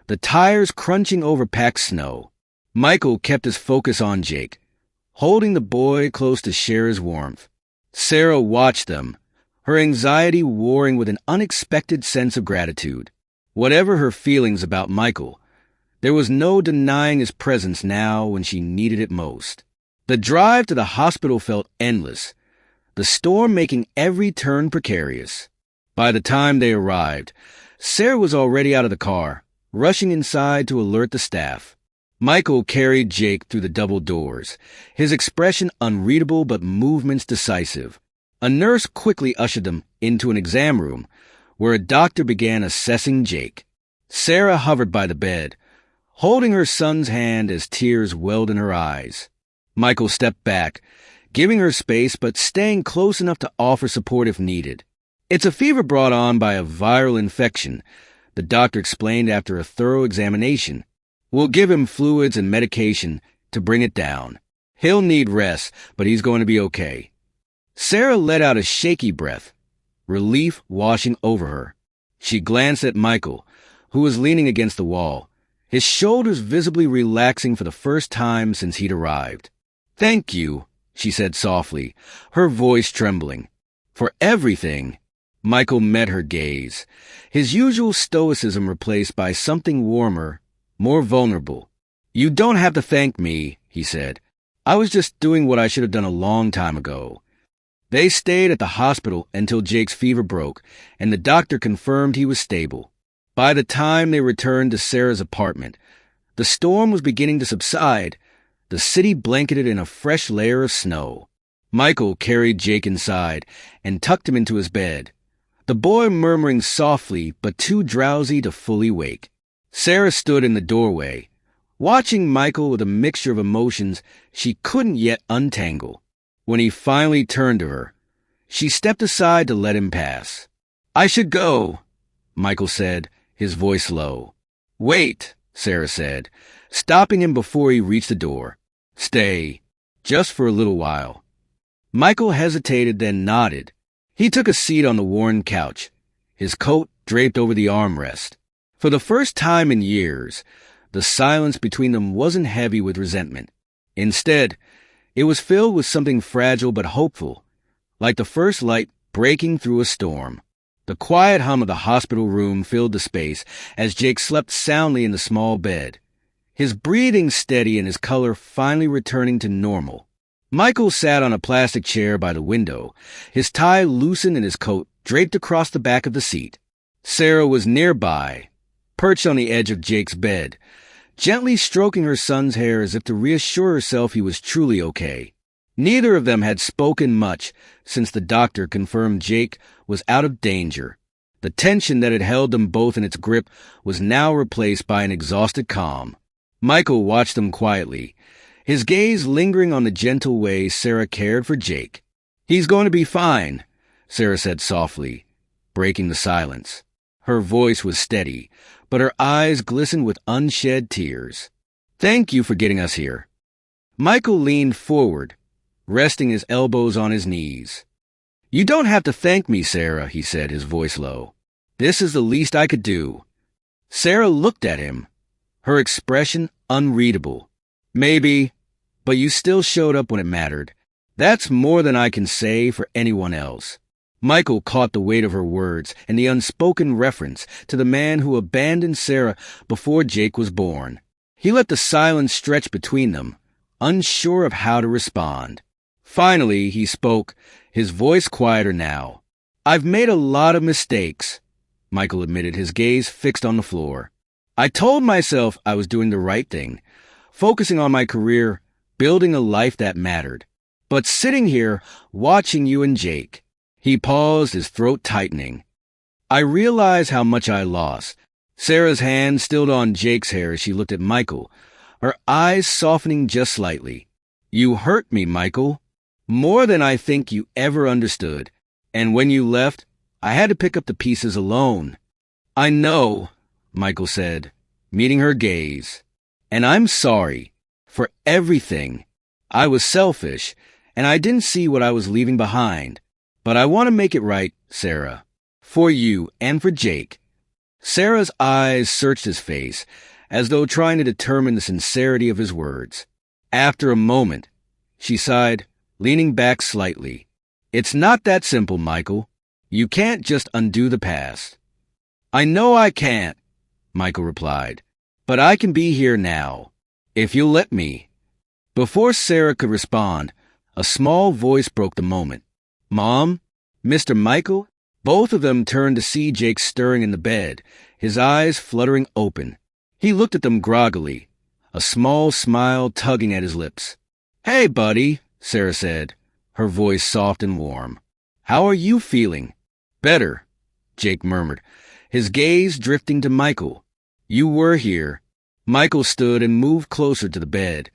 the tires crunching over packed snow. Michael kept his focus on Jake, holding the boy close to share his warmth. Sarah watched them, her anxiety warring with an unexpected sense of gratitude. Whatever her feelings about Michael, there was no denying his presence now when she needed it most. The drive to the hospital felt endless, the storm making every turn precarious. By the time they arrived, Sarah was already out of the car, rushing inside to alert the staff. Michael carried Jake through the double doors, his expression unreadable but movements decisive. A nurse quickly ushered them into an exam room, where a doctor began assessing Jake. Sarah hovered by the bed, holding her son's hand as tears welled in her eyes. Michael stepped back, giving her space but staying close enough to offer support if needed. "It's a fever brought on by a viral infection," the doctor explained after a thorough examination. "We'll give him fluids and medication to bring it down. He'll need rest, but he's going to be okay." Sarah let out a shaky breath, relief washing over her. She glanced at Michael, who was leaning against the wall, his shoulders visibly relaxing for the first time since he'd arrived. "Thank you," she said softly, her voice trembling. "For everything." Michael met her gaze, his usual stoicism replaced by something warmer, more vulnerable. "You don't have to thank me," he said. "I was just doing what I should have done a long time ago." They stayed at the hospital until Jake's fever broke, and the doctor confirmed he was stable. By the time they returned to Sarah's apartment, the storm was beginning to subside, the city blanketed in a fresh layer of snow. Michael carried Jake inside and tucked him into his bed, the boy murmuring softly but too drowsy to fully wake. Sarah stood in the doorway, watching Michael with a mixture of emotions she couldn't yet untangle. When he finally turned to her, she stepped aside to let him pass. "I should go," Michael said, his voice low. "Wait," Sarah said, stopping him before he reached the door. "Stay, just for a little while." Michael hesitated, then nodded. He took a seat on the worn couch, his coat draped over the armrest. For the first time in years, the silence between them wasn't heavy with resentment. Instead, it was filled with something fragile but hopeful, like the first light breaking through a storm. The quiet hum of the hospital room filled the space as Jake slept soundly in the small bed, his breathing steady and his color finally returning to normal. Michael sat on a plastic chair by the window, his tie loosened and his coat draped across the back of the seat. Sarah was nearby, perched on the edge of Jake's bed, gently stroking her son's hair as if to reassure herself he was truly okay. Neither of them had spoken much since the doctor confirmed Jake was out of danger. The tension that had held them both in its grip was now replaced by an exhausted calm. Michael watched them quietly, his gaze lingering on the gentle way Sarah cared for Jake. "He's going to be fine," Sarah said softly, breaking the silence. Her voice was steady, but her eyes glistened with unshed tears. "Thank you for getting us here." Michael leaned forward, resting his elbows on his knees. "You don't have to thank me, Sarah," he said, his voice low. "This is the least I could do." Sarah looked at him, her expression unreadable. "Maybe, but you still showed up when it mattered. That's more than I can say for anyone else." Michael caught the weight of her words and the unspoken reference to the man who abandoned Sarah before Jake was born. He let the silence stretch between them, unsure of how to respond. Finally, he spoke, his voice quieter now. "I've made a lot of mistakes," Michael admitted, his gaze fixed on the floor. "I told myself I was doing the right thing, focusing on my career, building a life that mattered. But sitting here, watching you and Jake," he paused, his throat tightening, "I realize how much I lost, Sarah's hand still on Jake's hair as she looked at Michael, her eyes softening just slightly. You hurt me, Michael. More than I think you ever understood. And when you left, I had to pick up the pieces alone. I know, Michael said, meeting her gaze. And I'm sorry for everything. I was selfish, and I didn't see what I was leaving behind. But I want to make it right, Sarah. For you and for Jake. Sarah's eyes searched his face, as though trying to determine the sincerity of his words. After a moment, she sighed, leaning back slightly. It's not that simple, Michael. You can't just undo the past. I know I can't, Michael replied, but I can be here now, if you'll let me. Before Sarah could respond, a small voice broke the moment. Mom? Mr. Michael? Both of them turned to see Jake stirring in the bed, his eyes fluttering open. He looked at them groggily, a small smile tugging at his lips. Hey, buddy, Sarah said, her voice soft and warm. How are you feeling? Better, Jake murmured, his gaze drifting to Michael. You were here. Michael stood and moved closer to the bed,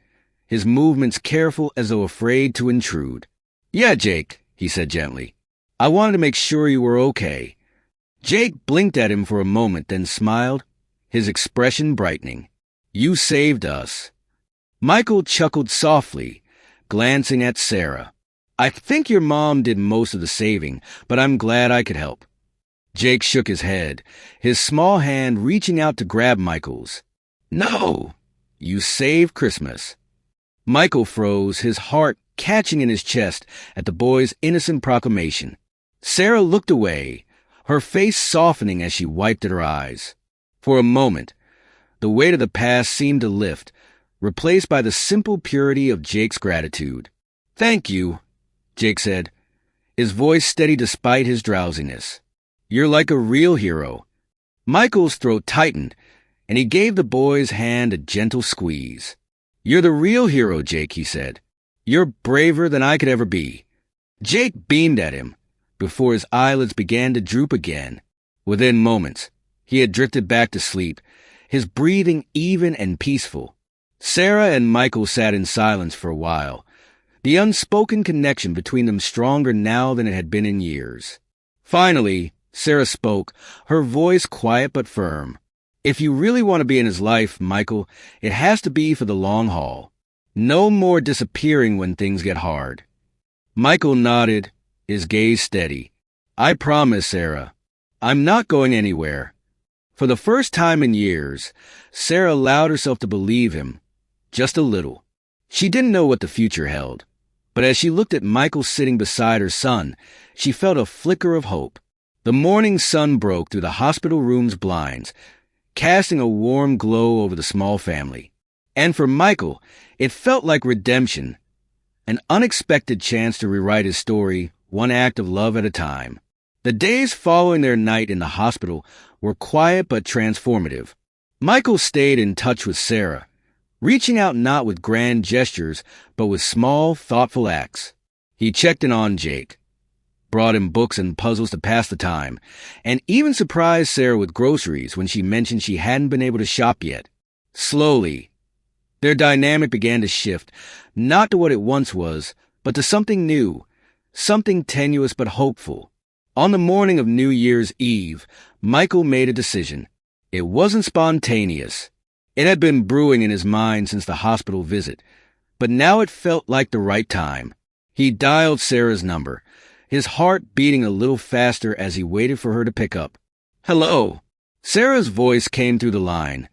his movements careful as though afraid to intrude. Yeah, Jake, he said gently. I wanted to make sure you were okay. Jake blinked at him for a moment, then smiled, his expression brightening. You saved us. Michael chuckled softly, glancing at Sarah. I think your mom did most of the saving, but I'm glad I could help. Jake shook his head, his small hand reaching out to grab Michael's. No, you saved Christmas. Michael froze, his heart catching in his chest at the boy's innocent proclamation. Sarah looked away, her face softening as she wiped at her eyes. For a moment, the weight of the past seemed to lift, replaced by the simple purity of Jake's gratitude. Thank you, Jake said, his voice steady despite his drowsiness. You're like a real hero. Michael's throat tightened, and he gave the boy's hand a gentle squeeze. You're the real hero, Jake, he said. You're braver than I could ever be. Jake beamed at him, before his eyelids began to droop again. Within moments, he had drifted back to sleep, his breathing even and peaceful. Sarah and Michael sat in silence for a while, the unspoken connection between them stronger now than it had been in years. Finally, Sarah spoke, her voice quiet but firm. If you really want to be in his life, Michael, it has to be for the long haul. No more disappearing when things get hard. Michael nodded, his gaze steady. I promise, Sarah. I'm not going anywhere. For the first time in years, Sarah allowed herself to believe him, just a little. She didn't know what the future held, but as she looked at Michael sitting beside her son, she felt a flicker of hope. The morning sun broke through the hospital room's blinds, casting a warm glow over the small family. And for Michael, it felt like redemption, an unexpected chance to rewrite his story, one act of love at a time. The days following their night in the hospital were quiet but transformative. Michael stayed in touch with Sarah, reaching out not with grand gestures, but with small, thoughtful acts. He checked in on Jake, brought him books and puzzles to pass the time, and even surprised Sarah with groceries when she mentioned she hadn't been able to shop yet. Slowly, their dynamic began to shift, not to what it once was, but to something new, something tenuous but hopeful. On the morning of New Year's Eve, Michael made a decision. It wasn't spontaneous. It had been brewing in his mind since the hospital visit, but now it felt like the right time. He dialed Sarah's number, his heart beating a little faster as he waited for her to pick up. Hello. Sarah's voice came through the line,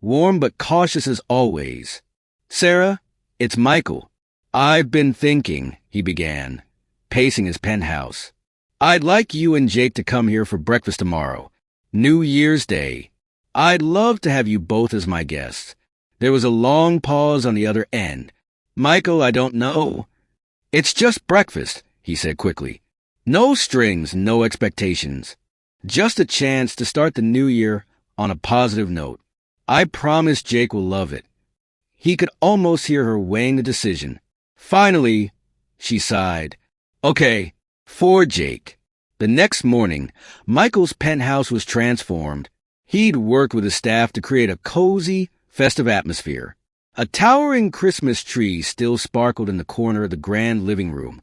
warm but cautious as always. Sarah, it's Michael. I've been thinking, he began, pacing his penthouse. I'd like you and Jake to come here for breakfast tomorrow, New Year's Day. I'd love to have you both as my guests. There was a long pause on the other end. Michael, I don't know. It's just breakfast, he said quickly. No strings, no expectations. Just a chance to start the new year on a positive note. I promise Jake will love it. He could almost hear her weighing the decision. Finally, she sighed. Okay, for Jake. The next morning, Michael's penthouse was transformed. He'd worked with his staff to create a cozy, festive atmosphere. A towering Christmas tree still sparkled in the corner of the grand living room,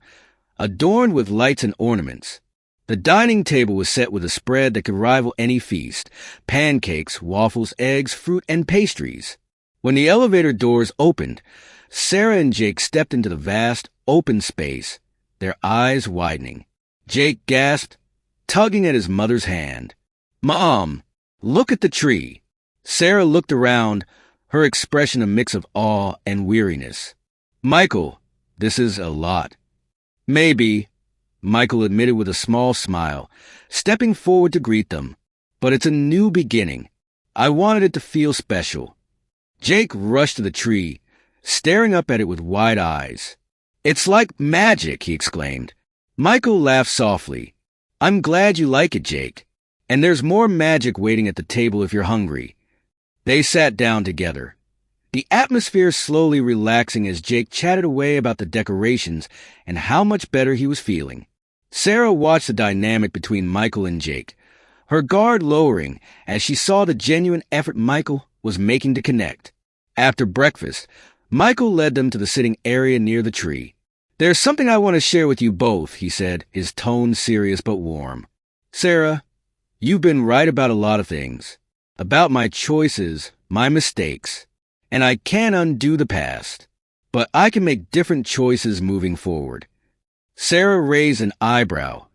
adorned with lights and ornaments. The dining table was set with a spread that could rival any feast: pancakes, waffles, eggs, fruit, and pastries. When the elevator doors opened, Sarah and Jake stepped into the vast, open space, their eyes widening. Jake gasped, tugging at his mother's hand. "Mom, look at the tree." Sarah looked around, her expression a mix of awe and weariness. "Michael, this is a lot." "Maybe," Michael admitted with a small smile, stepping forward to greet them. "But it's a new beginning. I wanted it to feel special." Jake rushed to the tree, staring up at it with wide eyes. "It's like magic," he exclaimed. Michael laughed softly. "I'm glad you like it, Jake. And there's more magic waiting at the table if you're hungry." They sat down together, the atmosphere slowly relaxing as Jake chatted away about the decorations and how much better he was feeling. Sarah watched the dynamic between Michael and Jake, her guard lowering as she saw the genuine effort Michael was making to connect. After breakfast, Michael led them to the sitting area near the tree. "There's something I want to share with you both," he said, his tone serious but warm. "Sarah, you've been right about a lot of things, about my choices, my mistakes, and I can't undo the past, but I can make different choices moving forward." Sarah raised an eyebrow,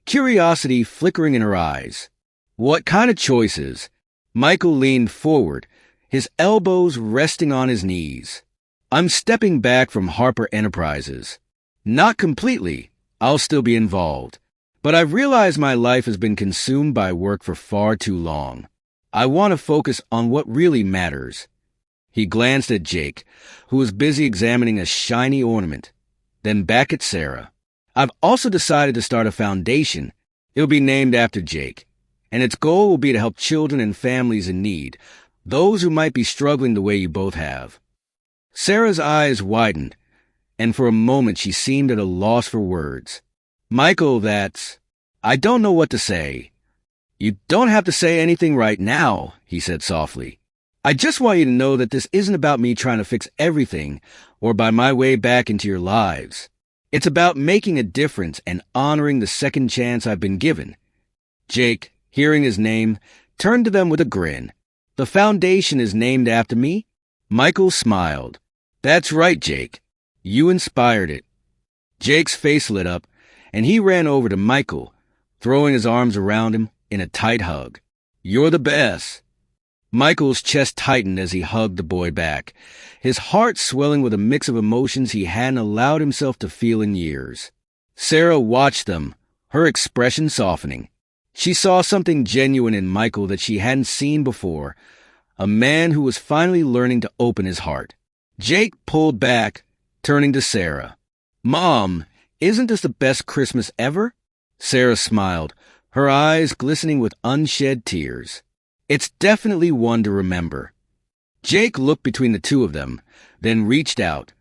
curiosity flickering in her eyes. "What kind of choices?" Michael leaned forward, his elbows resting on his knees. "I'm stepping back from Harper Enterprises. Not completely, I'll still be involved, but I've realized my life has been consumed by work for far too long. I want to focus on what really matters." He glanced at Jake, who was busy examining a shiny ornament, then back at Sarah. "I've also decided to start a foundation. It'll be named after Jake, and its goal will be to help children and families in need, those who might be struggling the way you both have." Sarah's eyes widened, and for a moment she seemed at a loss for words. "Michael, I don't know what to say." "You don't have to say anything right now," he said softly. "I just want you to know that this isn't about me trying to fix everything or by my way back into your lives. It's about making a difference and honoring the second chance I've been given." Jake, hearing his name, turned to them with a grin. "The foundation is named after me?" Michael smiled. "That's right, Jake. You inspired it." Jake's face lit up, and he ran over to Michael, throwing his arms around him in a tight hug. "You're the best." Michael's chest tightened as he hugged the boy back, his heart swelling with a mix of emotions he hadn't allowed himself to feel in years. Sarah watched them, her expression softening. She saw something genuine in Michael that she hadn't seen before, a man who was finally learning to open his heart. Jake pulled back, turning to Sarah. "Mom, isn't this the best Christmas ever?" Sarah smiled, her eyes glistening with unshed tears. "It's definitely one to remember." Jake looked between the two of them, then reached out,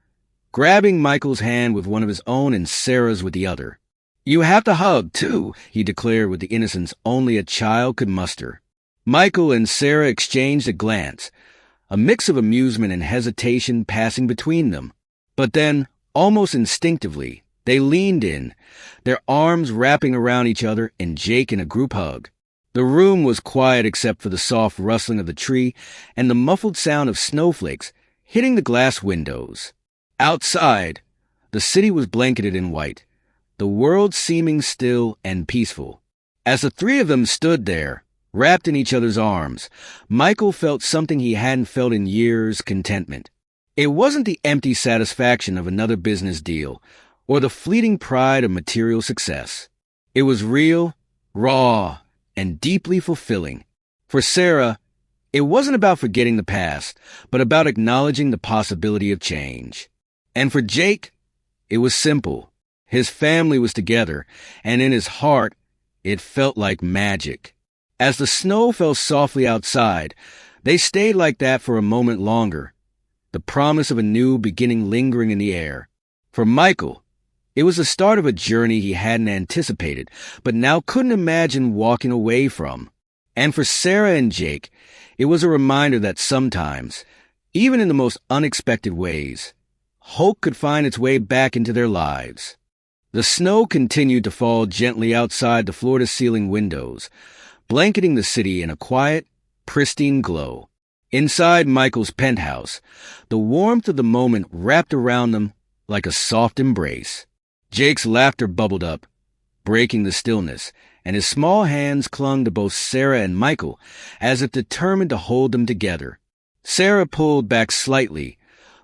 grabbing Michael's hand with one of his own and Sarah's with the other. "You have to hug, too," he declared with the innocence only a child could muster. Michael and Sarah exchanged a glance, a mix of amusement and hesitation passing between them. But then, almost instinctively, they leaned in, their arms wrapping around each other and Jake in a group hug. The room was quiet except for the soft rustling of the tree and the muffled sound of snowflakes hitting the glass windows. Outside, the city was blanketed in white, the world seeming still and peaceful. As the three of them stood there, wrapped in each other's arms, Michael felt something he hadn't felt in years: contentment. It wasn't the empty satisfaction of another business deal or the fleeting pride of material success. It was real, raw, and deeply fulfilling. For Sarah, it wasn't about forgetting the past, but about acknowledging the possibility of change. And for Jake, it was simple. His family was together, and in his heart, it felt like magic. As the snow fell softly outside, they stayed like that for a moment longer, the promise of a new beginning lingering in the air. For Michael, it was the start of a journey he hadn't anticipated, but now couldn't imagine walking away from. And for Sarah and Jake, it was a reminder that sometimes, even in the most unexpected ways, hope could find its way back into their lives. The snow continued to fall gently outside the floor-to-ceiling windows, blanketing the city in a quiet, pristine glow. Inside Michael's penthouse, the warmth of the moment wrapped around them like a soft embrace. Jake's laughter bubbled up, breaking the stillness, and his small hands clung to both Sarah and Michael as if determined to hold them together. Sarah pulled back slightly,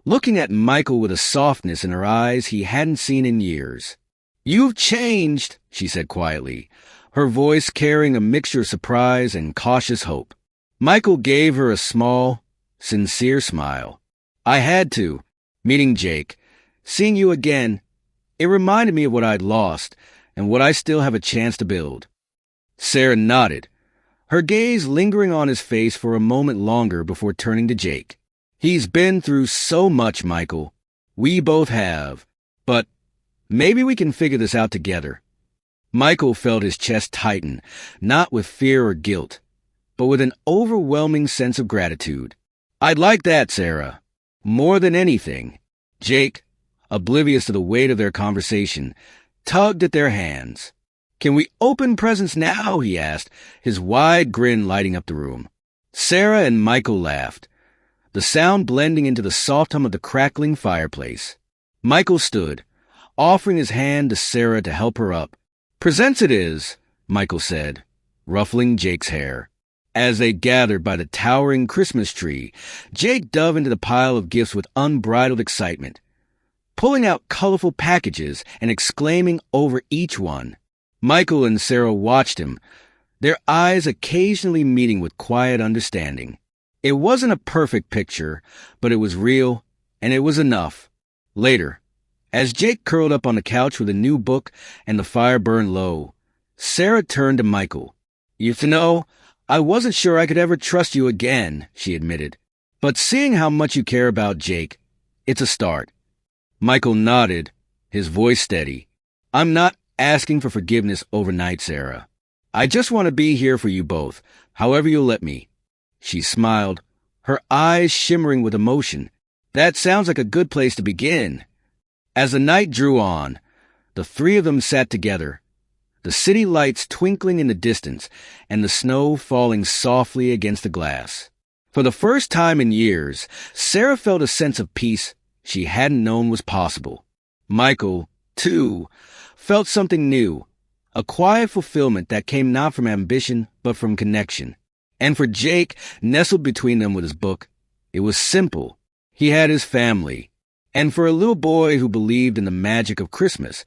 looking at Michael with a softness in her eyes he hadn't seen in years. "You've changed," she said quietly, her voice carrying a mixture of surprise and cautious hope. Michael gave her a small, sincere smile. "I had to. Meeting Jake, seeing you again, it reminded me of what I'd lost and what I still have a chance to build." Sarah nodded, her gaze lingering on his face for a moment longer before turning to Jake. "He's been through so much, Michael. We both have. But maybe we can figure this out together." Michael felt his chest tighten, not with fear or guilt, but with an overwhelming sense of gratitude. "I'd like that, Sarah. More than anything." Jake, oblivious to the weight of their conversation, tugged at their hands. "Can we open presents now?" he asked, his wide grin lighting up the room. Sarah and Michael laughed, the sound blending into the soft hum of the crackling fireplace. Michael stood, offering his hand to Sarah to help her up. "Presents it is," Michael said, ruffling Jake's hair. As they gathered by the towering Christmas tree, Jake dove into the pile of gifts with unbridled excitement, pulling out colorful packages and exclaiming over each one. Michael and Sarah watched him, their eyes occasionally meeting with quiet understanding. It wasn't a perfect picture, but it was real, and it was enough. Later, as Jake curled up on the couch with a new book and the fire burned low, Sarah turned to Michael. "You know, I wasn't sure I could ever trust you again," she admitted. "But seeing how much you care about Jake, it's a start." Michael nodded, his voice steady. "I'm not asking for forgiveness overnight, Sarah. I just want to be here for you both, however you'll let me." She smiled, her eyes shimmering with emotion. "That sounds like a good place to begin." As the night drew on, the three of them sat together, the city lights twinkling in the distance and the snow falling softly against the glass. For the first time in years, Sarah felt a sense of peace she hadn't known was possible. Michael, too, felt something new, a quiet fulfillment that came not from ambition but from connection. And for Jake, nestled between them with his book, it was simple. He had his family. And for a little boy who believed in the magic of Christmas,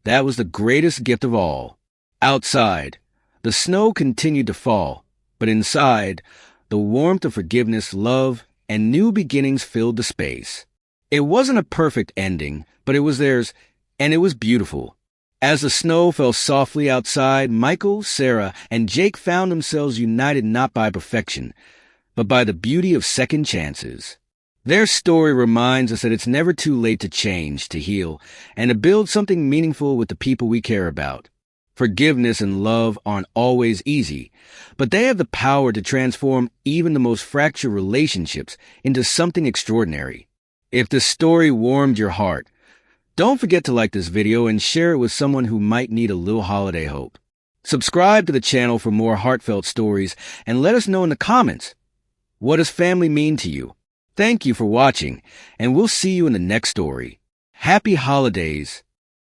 that was the greatest gift of all. Outside, the snow continued to fall, but inside, the warmth of forgiveness, love, and new beginnings filled the space. It wasn't a perfect ending, but it was theirs, and it was beautiful. As the snow fell softly outside, Michael, Sarah, and Jake found themselves united not by perfection, but by the beauty of second chances. Their story reminds us that it's never too late to change, to heal, and to build something meaningful with the people we care about. Forgiveness and love aren't always easy, but they have the power to transform even the most fractured relationships into something extraordinary. If this story warmed your heart, don't forget to like this video and share it with someone who might need a little holiday hope. Subscribe to the channel for more heartfelt stories and let us know in the comments, what does family mean to you? Thank you for watching, and we'll see you in the next story. Happy holidays.